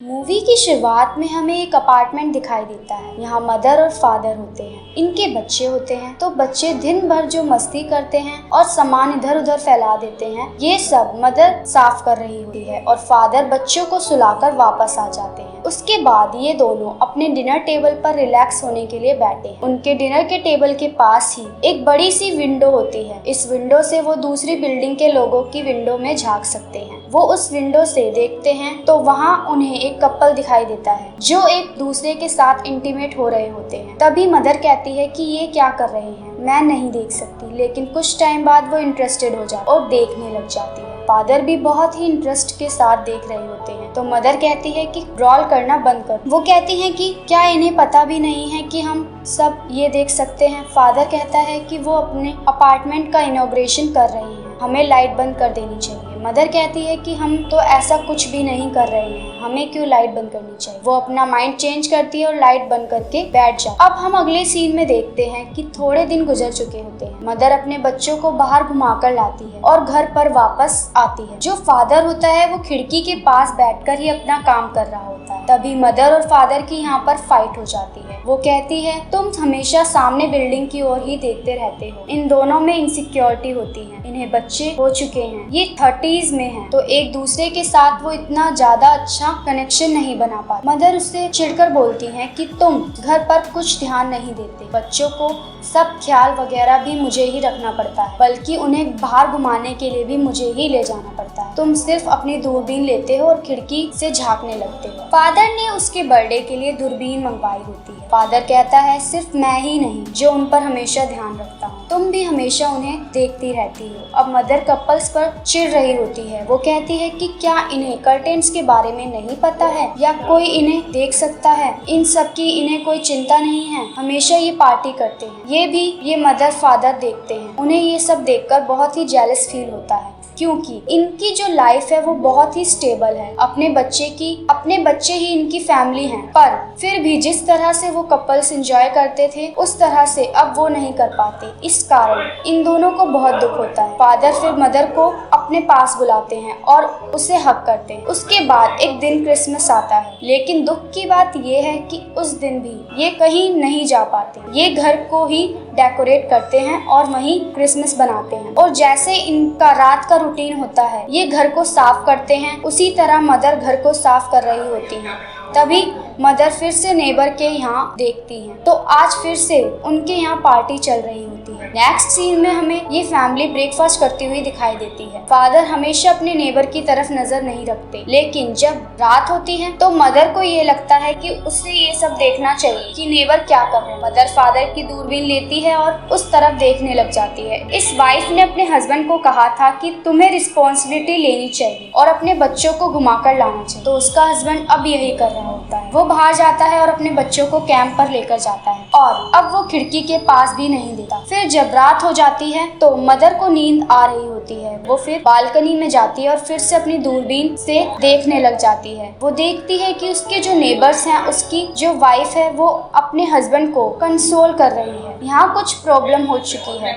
Movie की शुरुआत में हमें एक अपार्टमेंट दिखाई देता है। यहाँ मदर और फादर होते हैं, इनके बच्चे होते हैं। तो बच्चे दिन भर जो मस्ती करते हैं और सामान इधर उधर फैला देते हैं, ये सब मदर साफ कर रही होती है और फादर बच्चों को सुलाकर वापस आ जाते हैं। उसके बाद ये दोनों अपने डिनर टेबल पर रिलैक्स होने के लिए बैठे हैं। उनके डिनर के टेबल के पास ही एक बड़ी सी विंडो होती है। इस विंडो से वो दूसरी बिल्डिंग के लोगों की विंडो में झांक सकते हैं। वो उस विंडो से देखते हैं तो वहाँ उन्हें एक कपल दिखाई देता है जो एक दूसरे के साथ इंटीमेट हो रहे होते हैं। तभी मदर कहती है कि ये क्या कर रहे हैं, मैं नहीं देख सकती। लेकिन कुछ टाइम बाद वो इंटरेस्टेड हो जाती और देखने लग जाती है। फादर भी बहुत ही इंटरेस्ट के साथ देख रहे होते हैं। तो मदर कहती है कि रॉल करना बंद कर। वो कहती है कि क्या इन्हें पता भी नहीं है कि हम सब ये देख सकते हैं। फादर कहता है कि वो अपने अपार्टमेंट का इनॉग्रेशन कर रहे हैं, हमें लाइट बंद कर देनी चाहिए। मदर कहती है कि हम तो ऐसा कुछ भी नहीं कर रहे हैं, हमें क्यों लाइट बंद करनी चाहिए। वो अपना माइंड चेंज करती है और लाइट बंद करके बैठ जाती है। अब हम अगले सीन में देखते हैं कि थोड़े दिन गुजर चुके होते हैं। मदर अपने बच्चों को बाहर घुमाकर लाती है और घर पर वापस आती है। जो फादर होता है वो खिड़की के पास बैठकर ही अपना काम कर रहा होता है। तभी मदर और फादर की यहाँ पर फाइट हो जाती है। वो कहती है तुम हमेशा सामने बिल्डिंग की ओर ही देखते रहते हो। इन दोनों में इनसिक्योरिटी होती है, इन्हें बच्चे हो चुके हैं, ये 30s में हैं, तो एक दूसरे के साथ वो इतना ज्यादा अच्छा कनेक्शन नहीं बना पाते। मदर उससे चिढ़कर बोलती है कि तुम घर पर कुछ ध्यान नहीं देते, बच्चों को सब ख्याल वगैरह भी मुझे ही रखना पड़ता है, बल्कि उन्हें बाहर घुमाने के लिए भी मुझे ही ले जाना पड़ता है। तुम सिर्फ अपनी दूरबीन लेते हो और खिड़की से झांकने लगते हो। फादर ने उसके बर्थडे के लिए दूरबीन मंगवाई होती है। फादर कहता है सिर्फ मैं ही नहीं जो उन पर हमेशा ध्यान रखता हूँ, तुम भी हमेशा उन्हें देखती रहती हो। अब मदर कपल्स पर चिढ़ रही होती है। वो कहती है कि क्या इन्हें कर्टेन्स के बारे में नहीं पता है या कोई इन्हें देख सकता है, इन सब की इन्हें कोई चिंता नहीं है, हमेशा ये पार्टी करते हैं। ये मदर फादर देखते हैं। उन्हें ये सब देखकर बहुत ही जेलस फील होता है क्योंकि इनकी जो लाइफ है वो बहुत ही स्टेबल है। अपने बच्चे ही इनकी फैमिली हैं, पर फिर भी जिस तरह से वो कपल्स एंजॉय करते थे उस तरह से अब वो नहीं कर पाते। इस कारण इन दोनों को बहुत दुख होता है। फादर फिर मदर को अपने पास बुलाते हैं और उसे हक करते हैं। उसके बाद एक दिन क्रिसमस आता है, लेकिन दुख की बात ये है कि उस दिन भी ये कहीं नहीं जा पाते। ये घर को ही डेकोरेट करते हैं और वहीं क्रिसमस बनाते हैं। और जैसे इनका रात का रूटीन होता है, ये घर को साफ करते हैं, उसी तरह मदर घर को साफ कर रही होती हैं। तभी मदर फिर से नेबर के यहाँ देखती हैं, तो आज फिर से उनके यहाँ पार्टी चल रही होती है। नेक्स्ट सीन में हमें ये फैमिली ब्रेकफास्ट करती हुई दिखाई देती है। फादर हमेशा अपने नेबर की तरफ नजर नहीं रखते, लेकिन जब रात होती है तो मदर को ये लगता है कि उसे ये सब देखना चाहिए कि नेबर क्या कर रहे हैं। मदर फादर की दूरबीन लेती है और उस तरफ देखने लग जाती है। इस वाइफ ने अपने हस्बैंड को कहा था कि तुम्हें रिस्पॉन्सिबिलिटी लेनी चाहिए और अपने बच्चों को घुमाकर लाना चाहिए, तो उसका हस्बैंड अब यही कर रहा होता है। वो बाहर जाता है और अपने बच्चों को कैंप पर लेकर जाता है और अब वो खिड़की के पास भी नहीं देता। फिर जब रात हो जाती है तो मदर को नींद आ रही होती है। वो फिर बालकनी में जाती है और फिर से अपनी दूरबीन से देखने लग जाती है। वो देखती है कि उसके जो नेबर्स हैं, उसकी जो वाइफ है वो अपने हस्बैंड को कंसोल कर रही है। यहाँ कुछ प्रॉब्लम हो चुकी है।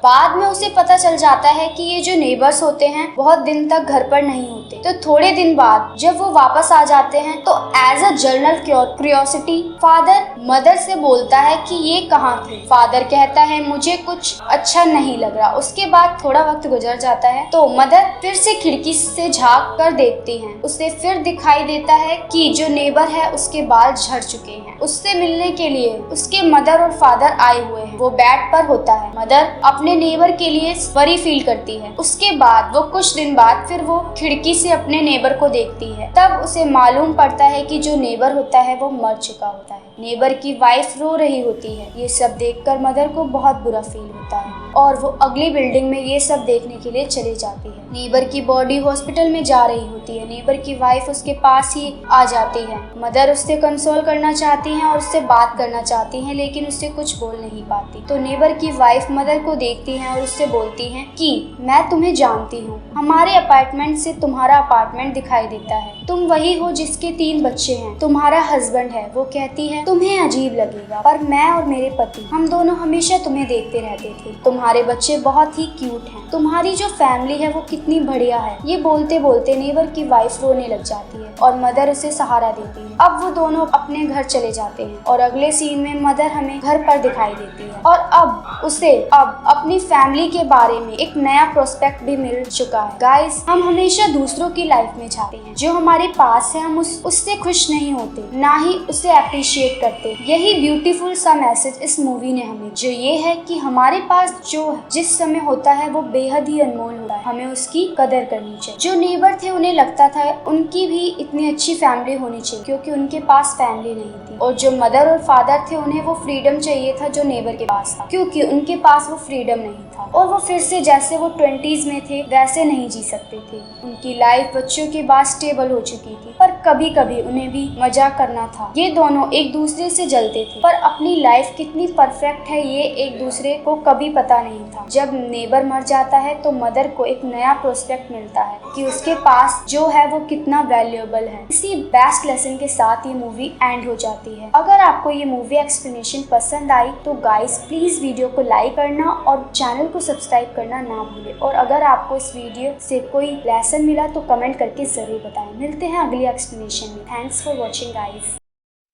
बाद में उसे पता चल जाता है कि ये जो नेबर्स होते हैं बहुत दिन तक घर पर नहीं होते। तो थोड़े दिन बाद जब वो वापस आ जाते हैं तो as a general curiosity father mother से बोलता है कि ये कहाँ थे। फादर कहता है मुझे कुछ अच्छा नहीं लग रहा। उसके बाद थोड़ा वक्त गुजर जाता है तो मदर फिर से खिड़की से झांक कर देखती हैं। उसे फिर दिखाई देता है कि जो नेबर है उसके बाल झड़ चुके हैं। उससे मिलने के लिए उसके मदर और फादर आए हुए हैं। वो बेड पर होता है। मदर अपने नेबर के लिए वरी फील करती है। उसके बाद वो कुछ दिन बाद फिर वो खिड़की से अपने नेबर को देखती है। तब उसे मालूम पड़ता है कि जो नेबर होता है वो मर चुका होता है। नेबर की वाइफ रो रही होती है। ये सब देखकर मदर को बहुत बुरा फील होता है और वो अगली बिल्डिंग में ये सब देखने के लिए चली जाती है। नेबर की बॉडी हॉस्पिटल में जा रही होती है। नेबर की वाइफ उसके पास ही आ जाती है। मदर उससे कंसोल करना चाहती हैं और उससे बात करना चाहती हैं, लेकिन उससे कुछ बोल नहीं पाती। तो नेबर की वाइफ मदर को देखती हैं और उससे बोलती हैं कि मैं तुम्हें जानती हूँ, हमारे अपार्टमेंट से तुम्हारा अपार्टमेंट दिखाई देता है, तुम वही हो जिसके 3 बच्चे हैं, तुम्हारा हस्बैंड है। वो कहती है तुम्हें अजीब लगेगा, पर मैं और मेरे पति हम दोनों हमेशा तुम्हें देखते रहते थे। तुम्हारे बच्चे बहुत ही क्यूट हैं, तुम्हारी जो फैमिली है वो कितनी बढ़िया है। ये बोलते बोलते नेबर की वाइफ रोने लग जाती है। और मदर उसे सहारा देती है। अब वो दोनों अपने घर चले जाते हैं और अगले सीन में मदर हमें घर पर दिखाई देती है और अब उसे अपनी फैमिली के बारे में एक नया प्रोस्पेक्ट भी मिल चुका है। गाइस, हम हमेशा दूसरों की लाइफ में चाहते हैं, जो हमारे पास है हम उससे खुश नहीं होते, ना ही उसे अप्रिशिएट करते। यही ब्यूटीफुल सा मैसेज इस मूवी ने हमें, जो ये है कि हमारे पास जो जिस समय होता है वो बेहद ही अनमोल होता है, हमें उसकी कदर करनी चाहिए। जो नेबर थे उन्हें लगता था उनकी भी इतनी अच्छी फैमिली होनी चाहिए, क्योंकि उनके पास फैमिली नहीं थी। और जो मदर और फादर थे उन्हें वो फ्रीडम चाहिए था जो नेबर के पास था, क्योंकि उनके पास वो फ्रीडम नहीं था और वो फिर से जैसे वो 20s में थे वैसे नहीं जी सकते थे। उनकी लाइफ बच्चों के बाद स्टेबल हो चुकी थी, पर कभी कभी उन्हें भी मजाक करना था। ये दोनों एक दूसरे से जलते थे, पर अपनी लाइफ कितनी परफेक्ट है ये एक दूसरे को कभी पता नहीं था। जब नेबर मर जाता है तो मदर को एक नया प्रोस्पेक्ट मिलता है कि उसके पास जो है वो कितना वैल्यूएबल है। इसी बेस्ट लेसन के साथ ये मूवी एंड हो जाती है। अगर आपको ये मूवी एक्सप्लेनेशन पसंद आई तो गाइस प्लीज वीडियो को लाइक करना और चैनल को सब्सक्राइब करना ना भूलें। और अगर आपको इस वीडियो से कोई लेसन मिला तो कमेंट करके जरूर बताएं। मिलते हैं अगली एक्सप्लेनेशन में। Thanks for watching guys.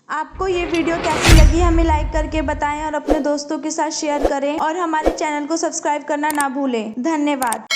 आपको ये वीडियो कैसी लगी हमें लाइक करके बताएं और अपने दोस्तों के साथ शेयर करें और हमारे चैनल को सब्सक्राइब करना ना भूलें। धन्यवाद।